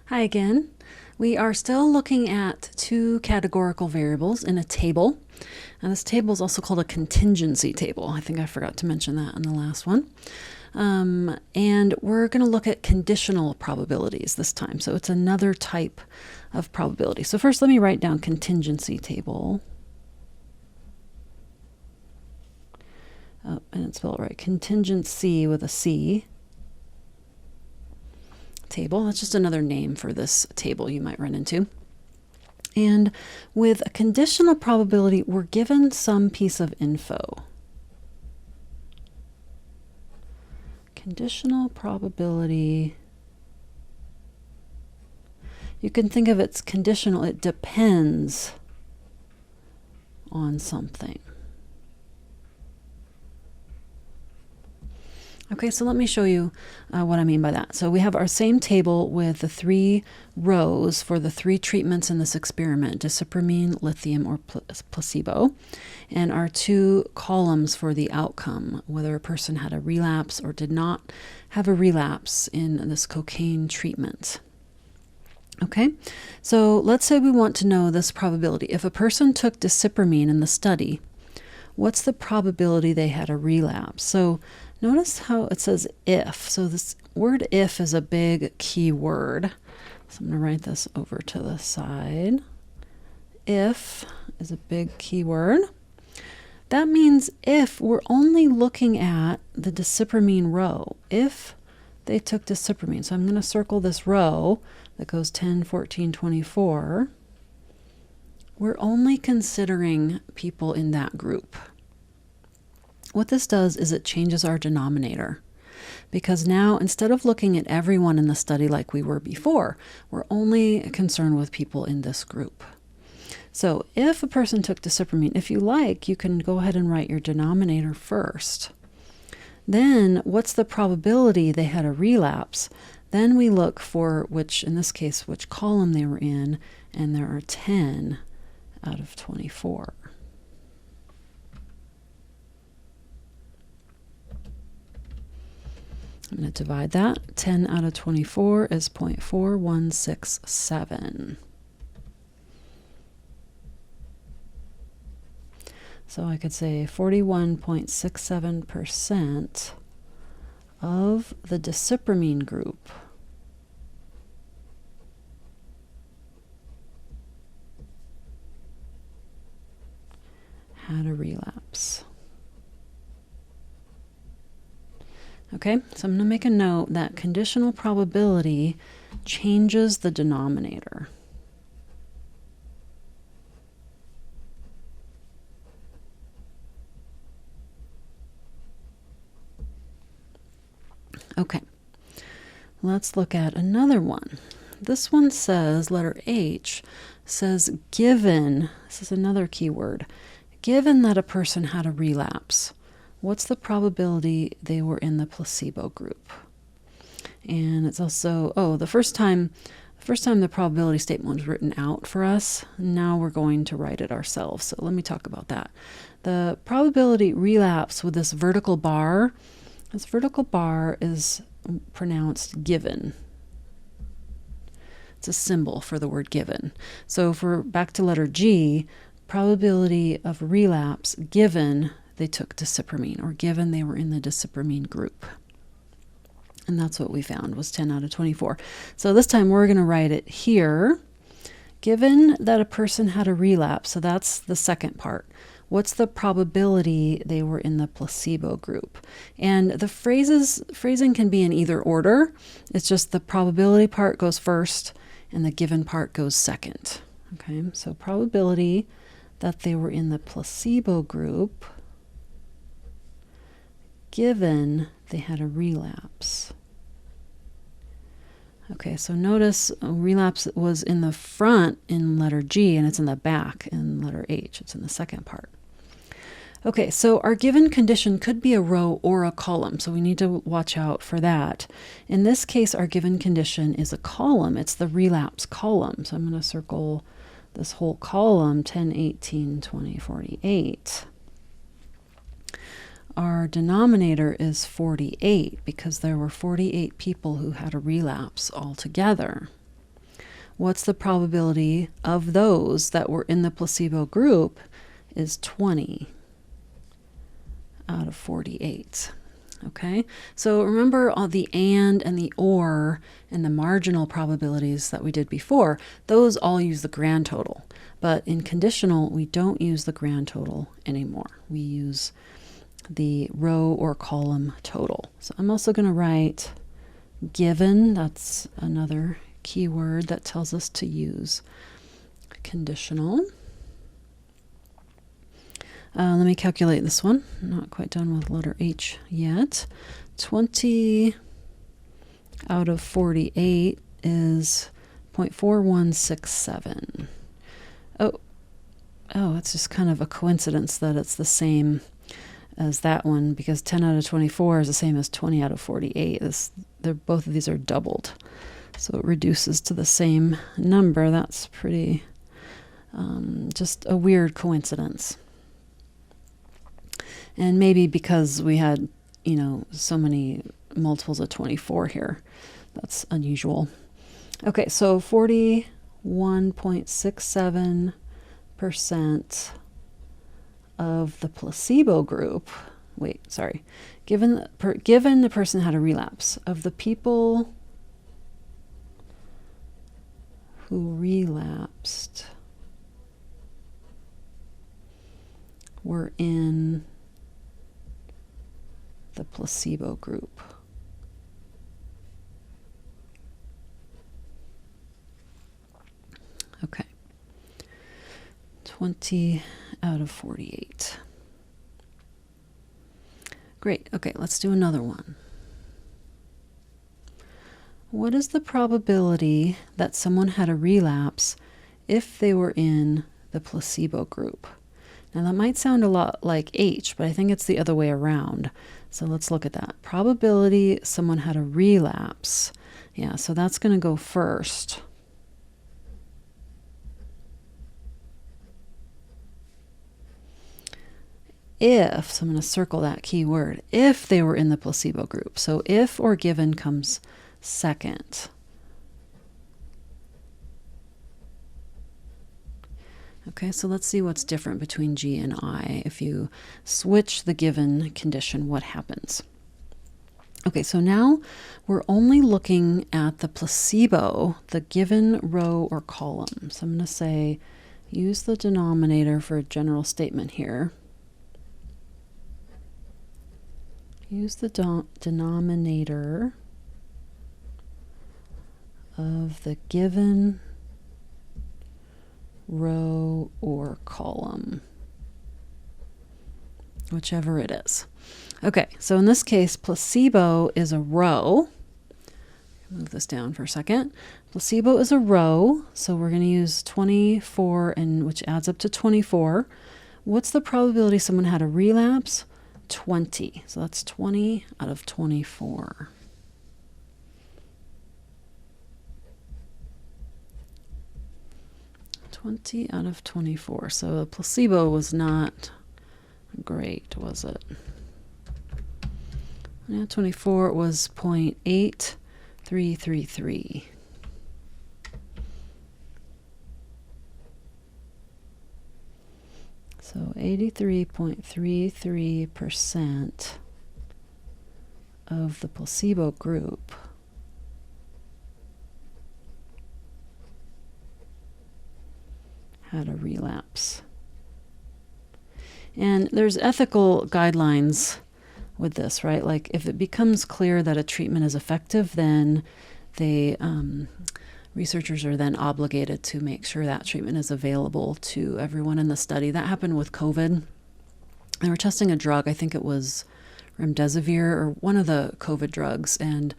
Hi again. We are still looking at two categorical variables in a table. And this table is also called a contingency table. I think I forgot to mention that in the last one. And we're going to look at conditional probabilities this time. So it's another type of probability. So first let me write down contingency table. Oh, and it's spelled right. Contingency with a C. Table. That's just another name for this table you might run into. And with a conditional probability, we're given some piece of info. Conditional probability, you can think of it's conditional. It depends on something. Okay, so let me show you what I mean by that. So we have our same table with the three rows for the three treatments in this experiment, disipramine, lithium, or placebo, and our two columns for the outcome, whether a person had a relapse or did not have a relapse in this cocaine treatment. Okay, so let's say we want to know this probability. If a person took disipramine in the study, what's the probability they had a relapse? So notice how it says if. So this word if is a big key word. So I'm going to write this over to the side. If is a big key word. That means if we're only looking at the disipramine row, if they took disipramine. So I'm going to circle this row that goes 10, 14, 24. We're only considering people in that group. What this does is it changes our denominator, because now instead of looking at everyone in the study like we were before, we're only concerned with people in this group. So if a person took disipramine, if you like, you can go ahead and write your denominator first. Then what's the probability they had a relapse? Then we look for which, in this case, which column they were in, and there are 10 out of 24. I'm going to divide that. 10 out of 24 is 0.4167. So I could say 41.67% of the disipramine group had a relapse. Okay, so I'm going to make a note that conditional probability changes the denominator. Okay, let's look at another one. This one says, letter H, says given, this is another key word, given that a person had a relapse, what's the probability they were in the placebo group? And it's also, the first time the probability statement was written out for us, now we're going to write it ourselves. So let me talk about that. The probability relapse with this vertical bar is pronounced given. It's a symbol for the word given. So for back to letter G, probability of relapse given they took disipramine, or given they were in the disipramine group. And that's what we found, was 10 out of 24. So this time we're going to write it here. Given that a person had a relapse, so that's the second part. What's the probability they were in the placebo group? And the phrasing can be in either order. It's just the probability part goes first and the given part goes second. Okay, so probability that they were in the placebo group given they had a relapse. Okay, so notice relapse was in the front in letter G and it's in the back in letter H. It's in the second part. Okay, so our given condition could be a row or a column, so we need to watch out for that. In this case, our given condition is a column. It's the relapse column. So I'm going to circle this whole column, 10, 18, 20, 48. Our denominator is 48 because there were 48 people who had a relapse altogether. what's the probability of those that were in the placebo group is 20 out of 48. Okay, so remember all the and the or and the marginal probabilities that we did before, those all use the grand total. But in conditional, we don't use the grand total anymore. We use the row or column total. So I'm also going to write given. That's another keyword that tells us to use conditional. Let me calculate this one. I'm not quite done with letter H yet. 20 out of 48 is 0.4167. Oh, it's just kind of a coincidence that it's the same as that one, because 10 out of 24 is the same as 20 out of 48. Both of these are doubled. So it reduces to the same number. That's pretty, just a weird coincidence. And maybe because we had, so many multiples of 24 here. That's unusual. Okay, so 41.67% of the placebo group, given the person had a relapse, of the people who relapsed were in the placebo group. Okay. 20 out of 48. Great. Okay, let's do another one. What is the probability that someone had a relapse if they were in the placebo group? Now that might sound a lot like H, but I think it's the other way around. So let's look at that. Probability someone had a relapse. Yeah, so that's going to go first. If, so I'm going to circle that key word, if they were in the placebo group. So if or given comes second. Okay, so let's see what's different between G and I. If you switch the given condition, what happens? Okay, so now we're only looking at the placebo, the given row or column. So I'm going to say, use the denominator for a general statement here. Use the denominator of the given row or column, whichever it is. Okay, so in this case, placebo is a row. Move this down for a second. Placebo is a row, so we're going to use 24, which adds up to 24. What's the probability someone had a relapse? 20. So that's 20 out of 24. Out of 24. So the placebo was not great, was it? Yeah, 24 was 0.8333. So 83.33% of the placebo group had a relapse. And there's ethical guidelines with this, right? Like if it becomes clear that a treatment is effective, then researchers are then obligated to make sure that treatment is available to everyone in the study. That happened with COVID. They were testing a drug, I think it was remdesivir or one of the COVID drugs, and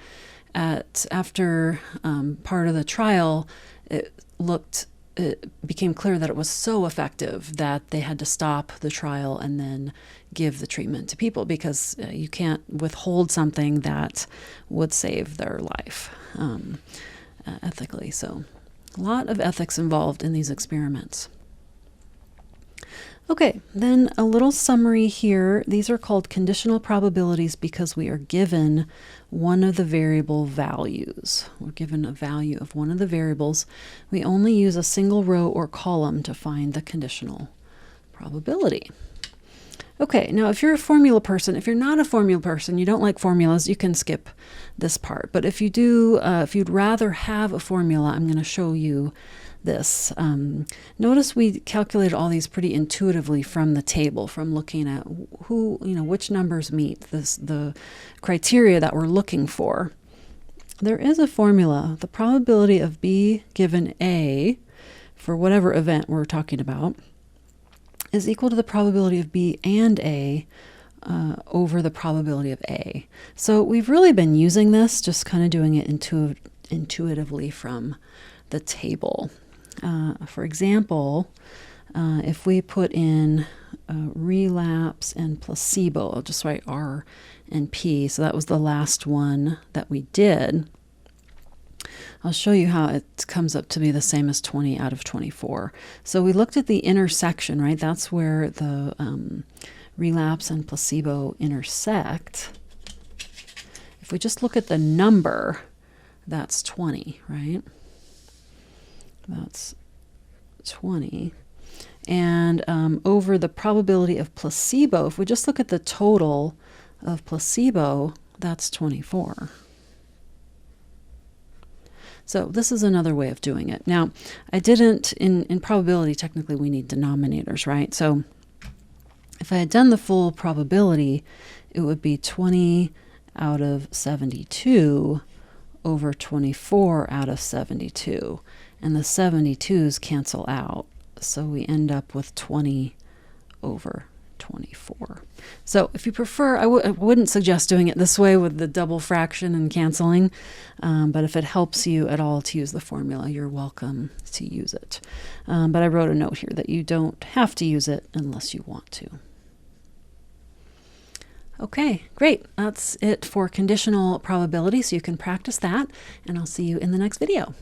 after part of the trial, it became clear that it was so effective that they had to stop the trial and then give the treatment to people, because you can't withhold something that would save their life ethically. So a lot of ethics involved in these experiments. Okay, then a little summary here. These are called conditional probabilities because we are given one of the variable values. We're given a value of one of the variables. We only use a single row or column to find the conditional probability. Okay, now if you're a formula person, if you're not a formula person, you don't like formulas, you can skip this part. But if you do, if you'd rather have a formula, I'm going to show you this. Notice we calculated all these pretty intuitively from the table, from looking at which numbers meet the criteria that we're looking for. There is a formula. The probability of B given A, for whatever event we're talking about, is equal to the probability of B and A over the probability of A. So we've really been using this, just kind of doing it intuitively from the table. For example, if we put in relapse and placebo, I'll just write R and P. So that was the last one that we did. I'll show you how it comes up to be the same as 20 out of 24. So we looked at the intersection, right? That's where the relapse and placebo intersect. If we just look at the number, that's 20, right? That's 20. And over the probability of placebo, if we just look at the total of placebo, that's 24. So this is another way of doing it. Now, I didn't, in probability, technically we need denominators, right? So if I had done the full probability, it would be 20 out of 72 over 24 out of 72. And the 72s cancel out. So we end up with 20 over 24. So if you prefer, I wouldn't suggest doing it this way with the double fraction and canceling, but if it helps you at all to use the formula, you're welcome to use it. But I wrote a note here that you don't have to use it unless you want to. Okay, great. That's it for conditional probability, so you can practice that, and I'll see you in the next video.